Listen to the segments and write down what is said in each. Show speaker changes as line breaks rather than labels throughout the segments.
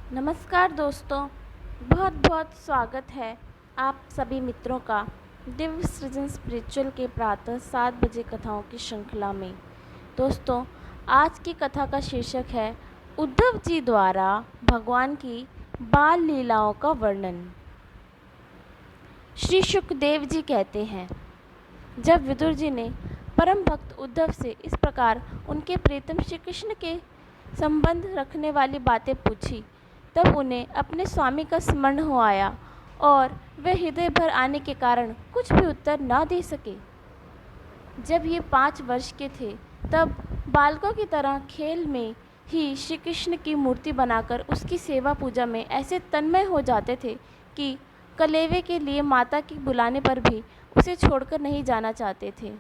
नमस्कार दोस्तों, बहुत बहुत स्वागत है आप सभी मित्रों का दिव्य सृजन स्पिरिचुअल के प्रातः 7 बजे कथाओं की श्रृंखला में। दोस्तों, आज की कथा का शीर्षक है उद्धव जी द्वारा भगवान की बाल लीलाओं का वर्णन। श्री शुकदेव जी कहते हैं, जब विदुर जी ने परम भक्त उद्धव से इस प्रकार उनके प्रीतम श्री कृष्ण के संबंध रखने वाली बातें पूछी, तब उन्हें अपने स्वामी का स्मरण हो आया और वे हृदय भर आने के कारण कुछ भी उत्तर न दे सके। जब ये 5 वर्ष के थे, तब बालकों की तरह खेल में ही श्री कृष्ण की मूर्ति बनाकर उसकी सेवा पूजा में ऐसे तन्मय हो जाते थे कि कलेवे के लिए माता के बुलाने पर भी उसे छोड़कर नहीं जाना चाहते थे।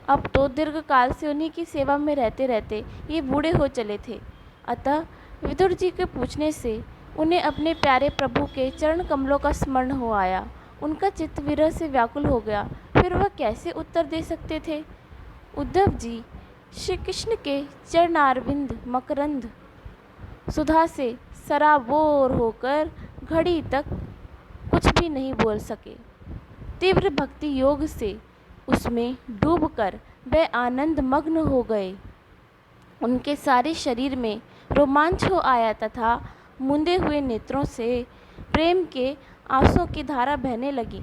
अब तो दीर्घ काल से उन्हीं की सेवा में रहते रहते ये बूढ़े हो चले थे, अतः विदुर जी के पूछने से उन्हें अपने प्यारे प्रभु के चरण कमलों का स्मरण हो आया। उनका चित्त विरह से व्याकुल हो गया, फिर वह कैसे उत्तर दे सकते थे। उद्धव जी श्री कृष्ण के चरणारविंद मकरंद सुधा से सराबोर होकर घड़ी तक कुछ भी नहीं बोल सके। तीव्र भक्ति योग से उसमें डूबकर वे आनंद मग्न हो गए। उनके सारे शरीर में रोमांच हो आया तथा मूंदे हुए नेत्रों से प्रेम के आंसुओं की धारा बहने लगी।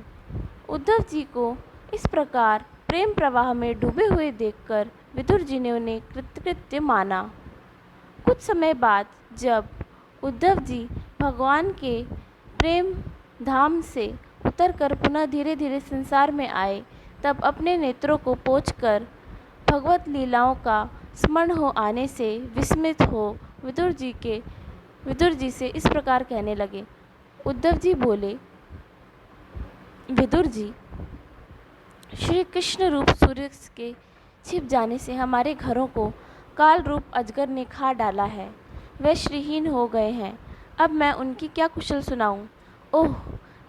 उद्धव जी को इस प्रकार प्रेम प्रवाह में डूबे हुए देखकर विदुर जी ने उन्हें कृतकृत्य माना। कुछ समय बाद जब उद्धव जी भगवान के प्रेम धाम से उतरकर पुनः धीरे धीरे संसार में आए, तब अपने नेत्रों को पोंछकर भगवत लीलाओं का स्मरण हो आने से विस्मित हो विदुर जी से इस प्रकार कहने लगे। उद्धव जी बोले, विदुर जी, श्री कृष्ण रूप सूर्य के छिप जाने से हमारे घरों को काल रूप अजगर ने खा डाला है। वे श्रीहीन हो गए हैं। अब मैं उनकी क्या कुशल सुनाऊं? ओह,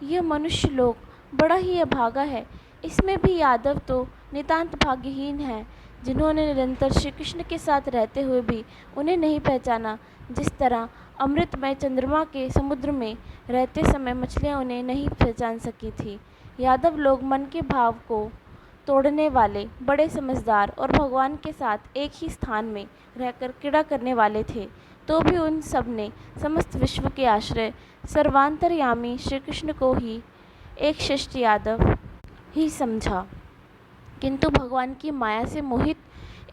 यह मनुष्य लोक बड़ा ही अभागा है। इसमें भी यादव तो नितांत भाग्यहीन हैं, जिन्होंने निरंतर श्री कृष्ण के साथ रहते हुए भी उन्हें नहीं पहचाना। जिस तरह अमृतमय चंद्रमा के समुद्र में रहते समय मछलियां उन्हें नहीं पहचान सकी थी। यादव लोग मन के भाव को तोड़ने वाले, बड़े समझदार और भगवान के साथ एक ही स्थान में रहकर क्रीड़ा करने वाले थे, तो भी उन सब ने समस्त विश्व के आश्रय सर्वांतर्यामी श्री कृष्ण को ही एक शिष्ट यादव ही समझा। किंतु भगवान की माया से मोहित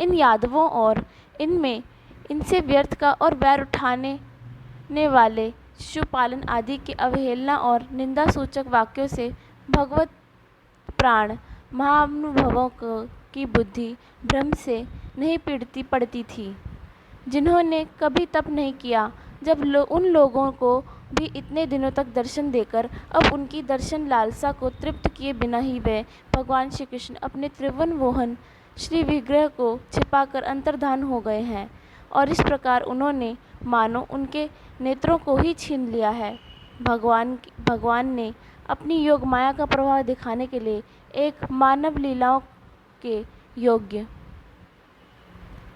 इन यादवों और इनसे व्यर्थ का और वैर उठाने वाले शिशुपालन आदि की अवहेलना और निंदा सूचक वाक्यों से भगवत प्राण महानुभवों की बुद्धि भ्रम से नहीं पीड़ती पड़ती थी, जिन्होंने कभी तप नहीं किया। जब उन लोगों को भी इतने दिनों तक दर्शन देकर अब उनकी दर्शन लालसा को तृप्त किए बिना ही वे भगवान श्री कृष्ण अपने त्रिभुवन मोहन श्री विग्रह को छिपाकर अंतर्धान हो गए हैं, और इस प्रकार उन्होंने मानो उनके नेत्रों को ही छीन लिया है। भगवान ने अपनी योग माया का प्रभाव दिखाने के लिए एक मानव लीलाओं के योग्य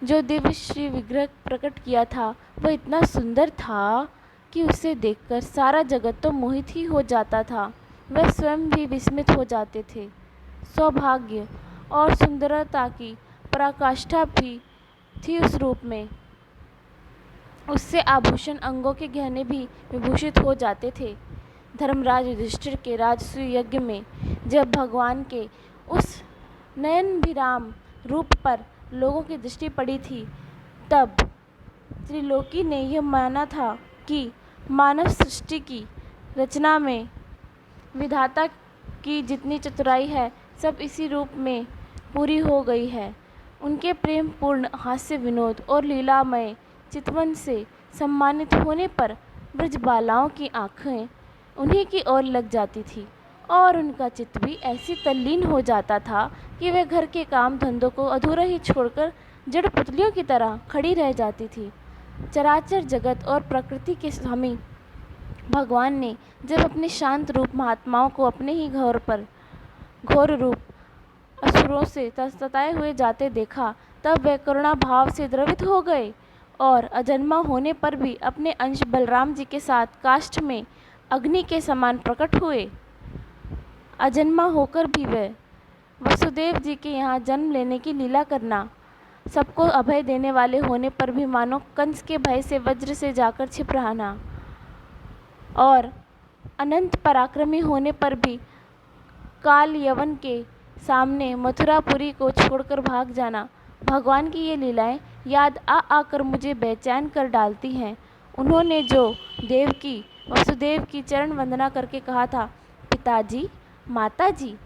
जो दिव्य श्री विग्रह प्रकट किया था, वह इतना सुंदर था कि उसे देखकर सारा जगत तो मोहित ही हो जाता था। वह स्वयं भी विस्मित हो जाते थे। सौभाग्य और सुंदरता की पराकाष्ठा भी थी उस रूप में। उससे आभूषण अंगों के गहने भी विभूषित हो जाते थे। धर्मराज युधिष्ठिर के राजसूय यज्ञ में जब भगवान के उस नयनभिराम रूप पर लोगों की दृष्टि पड़ी थी, तब त्रिलोकी ने यह माना था कि मानव सृष्टि की रचना में विधाता की जितनी चतुराई है, सब इसी रूप में पूरी हो गई है। उनके प्रेम पूर्ण हास्य विनोद और लीलामय चितवन से सम्मानित होने पर ब्रजबालाओं की आँखें उन्हीं की ओर लग जाती थी, और उनका चित्त भी ऐसी तल्लीन हो जाता था कि वे घर के काम धंधों को अधूरा ही छोड़कर जड़ पुतलियों की तरह खड़ी रह जाती थी। चराचर जगत और प्रकृति के स्वामी भगवान ने जब अपने शांत रूप महात्माओं को अपने ही घोर रूप असुरों से तताए हुए जाते देखा, तब वे करुणा भाव से द्रवित हो गए और अजन्मा होने पर भी अपने अंश बलराम जी के साथ काष्ठ में अग्नि के समान प्रकट हुए। अजन्मा होकर भी वह वसुदेव जी के यहाँ जन्म लेने की लीला करना, सबको अभय देने वाले होने पर भी मानो कंस के भय से वज्र से जाकर छिप रहना, और अनंत पराक्रमी होने पर भी काल यवन के सामने मथुरापुरी को छोड़कर भाग जाना। भगवान की ये लीलाएं याद आ आकर मुझे बेचैन कर डालती हैं। उन्होंने जो देवकी वसुदेव की चरण वंदना करके कहा था, पिताजी, माताजी,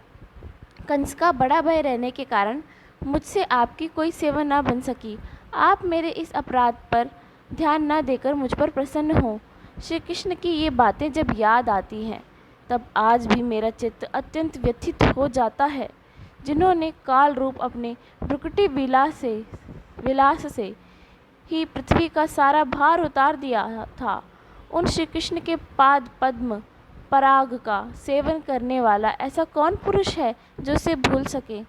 कंस का बड़ा भय रहने के कारण मुझसे आपकी कोई सेवा न बन सकी। आप मेरे इस अपराध पर ध्यान न देकर मुझ पर प्रसन्न हो। श्री कृष्ण की ये बातें जब याद आती हैं तब आज भी मेरा चित्त अत्यंत व्यथित हो जाता है। जिन्होंने काल रूप अपने भ्रुकुटी विलास से ही पृथ्वी का सारा भार उतार दिया था, उन श्री कृष्ण के पाद पद्म पराग का सेवन करने वाला ऐसा कौन पुरुष है जो उसे भूल सके।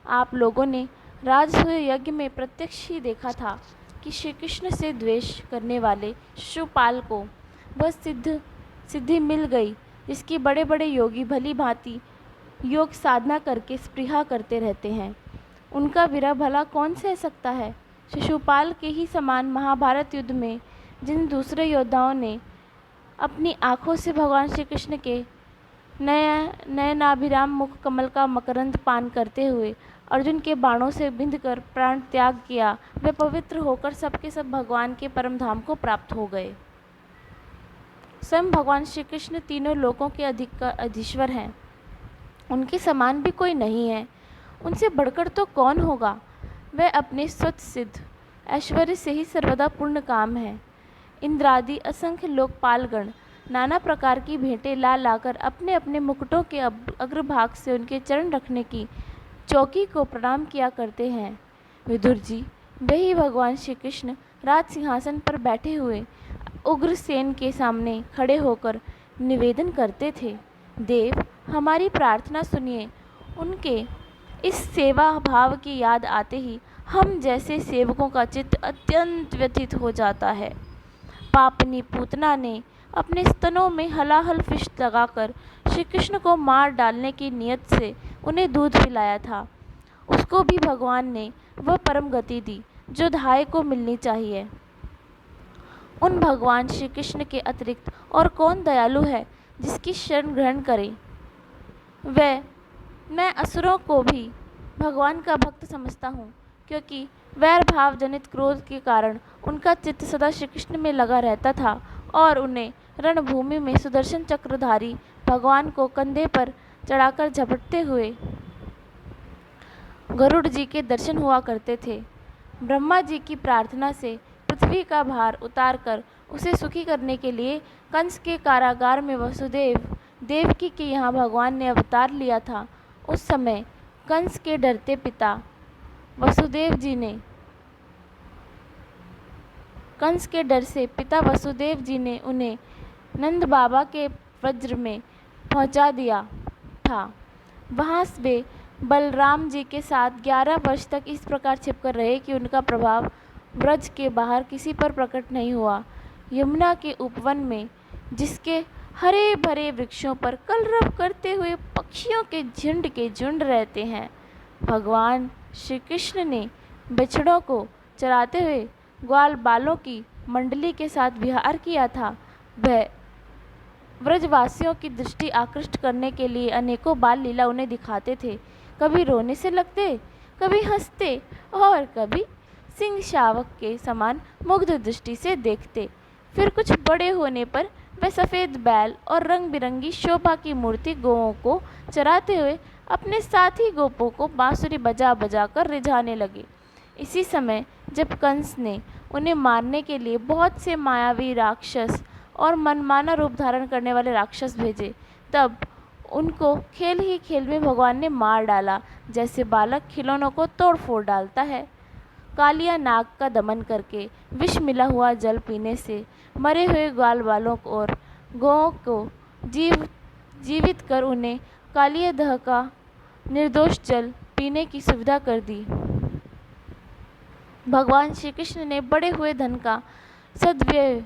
आप लोगों ने राजसूय यज्ञ में प्रत्यक्ष ही देखा था कि श्री कृष्ण से द्वेष करने वाले शिशुपाल को वह सिद्धि मिल गई जिसकी बड़े बड़े योगी भली भांति योग साधना करके स्पृहा करते रहते हैं। उनका विरह भला कौन सह सकता है। शिशुपाल के ही समान महाभारत युद्ध में जिन दूसरे योद्धाओं ने अपनी आँखों से भगवान श्री कृष्ण के नयनाभिराम मुख कमल का मकरंद पान करते हुए अर्जुन के बाणों से बिंध कर प्राण त्याग किया, वे पवित्र होकर सबके सब भगवान के परम धाम को प्राप्त हो गए। स्वयं भगवान श्री कृष्ण तीनों लोकों के अधीश्वर हैं। उनके समान भी कोई नहीं है, उनसे बढ़कर तो कौन होगा। वह अपने स्वतः सिद्ध ऐश्वर्य से ही सर्वदा पूर्ण काम है। इंद्रादि असंख्य लोकपालगण नाना प्रकार की भेंटें ला लाकर अपने अपने मुकुटों के अग्रभाग से उनके चरण रखने की चौकी को प्रणाम किया करते हैं। विदुर जी, वही भगवान श्री कृष्ण राज सिंहासन पर बैठे हुए उग्रसेन के सामने खड़े होकर निवेदन करते थे, देव, हमारी प्रार्थना सुनिए। उनके इस सेवा भाव की याद आते ही हम जैसे सेवकों का चित्त अत्यंत व्यथित हो जाता है। पापनी पूतना ने अपने स्तनों में हलाहल विष लगाकर श्री कृष्ण को मार डालने की नियत से उन्हें दूध पिलाया था। उसको भी भगवान ने वह परम गति दी जो धाय को मिलनी चाहिए। उन भगवान श्री कृष्ण के अतिरिक्त और कौन दयालु है जिसकी शरण ग्रहण करे। मैं असुरों को भी भगवान का भक्त समझता हूँ, क्योंकि वैर भाव जनित क्रोध के कारण उनका चित्त सदा श्री कृष्ण में लगा रहता था और उन्हें रणभूमि में सुदर्शन चक्रधारी भगवान को कंधे पर चढ़ाकर झपटते हुए गरुड़ जी के दर्शन हुआ करते थे। ब्रह्मा जी की प्रार्थना से पृथ्वी का भार उतारकर उसे सुखी करने के लिए कंस के कारागार में वसुदेव देवकी के यहाँ भगवान ने अवतार लिया था। उस समय कंस के डरते पिता वसुदेव जी ने उन्हें नंद बाबा के वज्र में पहुंचा दिया था। वहाँ वे बलराम जी के साथ 11 वर्ष तक इस प्रकार छिपकर रहे कि उनका प्रभाव ब्रज के बाहर किसी पर प्रकट नहीं हुआ। यमुना के उपवन में जिसके हरे भरे वृक्षों पर कलरव करते हुए पक्षियों के झुंड रहते हैं, भगवान श्री कृष्ण ने बछड़ों को चराते हुए ग्वाल बालों की मंडली के साथ विहार किया था। वह व्रजवासियों की दृष्टि आकृष्ट करने के लिए अनेकों बाल लीला उन्हें दिखाते थे। कभी रोने से लगते, कभी हंसते और कभी सिंह शावक के समान मुग्ध दृष्टि से देखते। फिर कुछ बड़े होने पर वे सफ़ेद बैल और रंग बिरंगी शोभा की मूर्ति गौओं को चराते हुए अपने साथी गोपों को बांसुरी बजा बजा कर रिझाने लगे। इसी समय जब कंस ने उन्हें मारने के लिए बहुत से मायावी राक्षस और मनमाना रूप धारण करने वाले राक्षस भेजे, तब उनको खेल ही खेल में भगवान ने मार डाला, जैसे बालक खिलौनों को तोड़ फोड़ डालता है। कालिया नाग का दमन करके विष मिला हुआ जल पीने से मरे हुए ग्वाल बालों और गौओं को जीवित कर उन्हें कालिया दह का निर्दोष जल पीने की सुविधा कर दी। भगवान श्री कृष्ण ने बढ़े हुए धन का सद्व्यय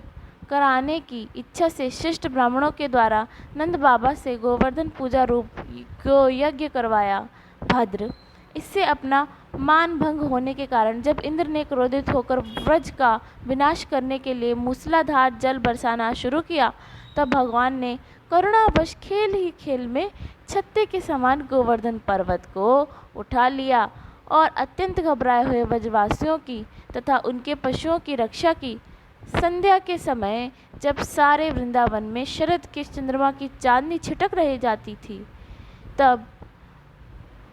कराने की इच्छा से शिष्ट ब्राह्मणों के द्वारा नंद बाबा से गोवर्धन पूजा रूप को यज्ञ करवाया। भद्र, इससे अपना मान भंग होने के कारण जब इंद्र ने क्रोधित होकर व्रज का विनाश करने के लिए मूसलाधार जल बरसाना शुरू किया, तब भगवान ने करुणावश खेल ही खेल में छत्ते के समान गोवर्धन पर्वत को उठा लिया और अत्यंत घबराए हुए ब्रजवासियों की तथा उनके पशुओं की रक्षा की। संध्या के समय जब सारे वृंदावन में शरद के चंद्रमा की चांदनी छिटक रह जाती थी, तब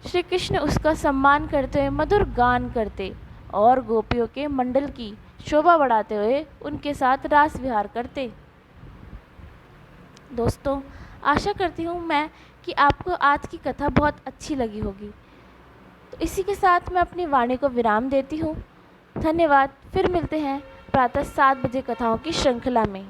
श्री कृष्ण उसका सम्मान करते हुए मधुर गान करते और गोपियों के मंडल की शोभा बढ़ाते हुए उनके साथ रास विहार करते। दोस्तों, आशा करती हूँ मैं कि आपको आज की कथा बहुत अच्छी लगी होगी। तो इसी के साथ मैं अपनी वाणी को विराम देती हूँ। धन्यवाद। फिर मिलते हैं प्रातः 7 बजे कथाओं की श्रृंखला में।